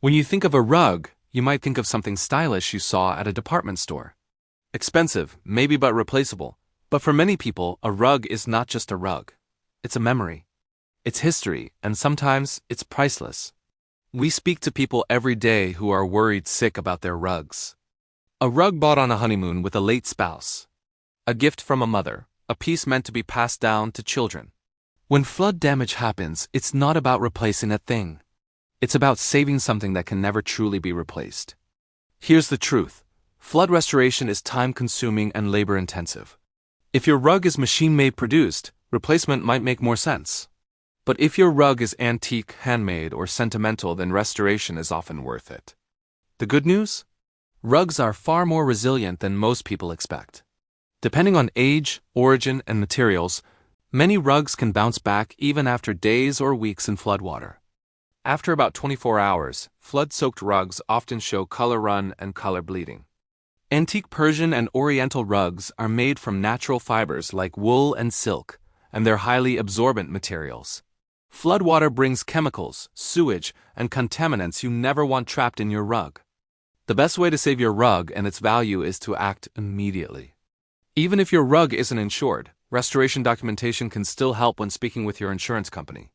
When you think of a rug, you might think of something stylish you saw at a department store. Expensive, maybe, but replaceable. But for many people, a rug is not just a rug. It's a memory. It's history, and sometimes it's priceless. We speak to people every day who are worried sick about their rugs. A rug bought on a honeymoon with a late spouse. A gift from a mother, a piece meant to be passed down to children. When flood damage happens, it's not about replacing a thing. It's about saving something that can never truly be replaced. Here's the truth. Flood restoration is time-consuming and labor-intensive. If your rug is machine-made produced, replacement might make more sense. But if your rug is antique, handmade, or sentimental, then restoration is often worth it. The good news? Rugs are far more resilient than most people expect. Depending on age, origin, and materials, many rugs can bounce back even after days or weeks in floodwater. After about 24 hours, flood-soaked rugs often show color run and color bleeding. Antique Persian and Oriental rugs are made from natural fibers like wool and silk, and they're highly absorbent materials. Floodwater brings chemicals, sewage, and contaminants you never want trapped in your rug. The best way to save your rug and its value is to act immediately. Even if your rug isn't insured, restoration documentation can still help when speaking with your insurance company.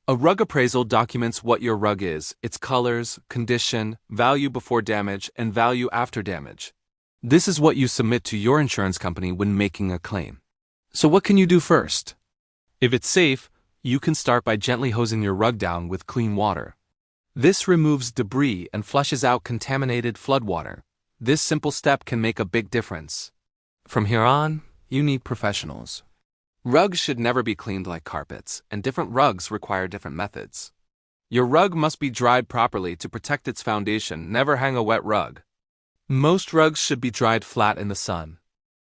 A rug appraisal documents what your rug is, its colors, condition, value before damage, and value after damage. This is what you submit to your insurance company when making a claim. So what can you do first? If it's safe, you can start by gently hosing your rug down with clean water. This removes debris and flushes out contaminated floodwater. This simple step can make a big difference. From here on, you need professionals. Rugs should never be cleaned like carpets, and different rugs require different methods. Your rug must be dried properly to protect its foundation. Never hang a wet rug. Most rugs should be dried flat in the sun.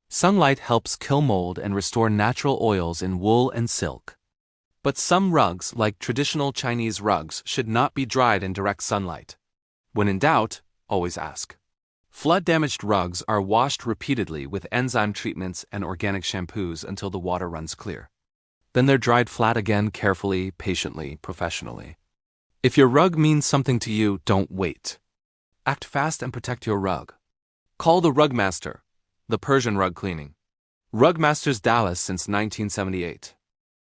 Sunlight helps kill mold and restore natural oils in wool and silk. But some rugs, like traditional Chinese rugs, should not be dried in direct sunlight. When in doubt, always ask. Flood-damaged rugs are washed repeatedly with enzyme treatments and organic shampoos until the water runs clear. Then they're dried flat again carefully, patiently, professionally. If your rug means something to you, don't wait. Act fast and protect your rug. Call the Rug Master, the Persian rug cleaning. Rug Masters, Dallas since 1978.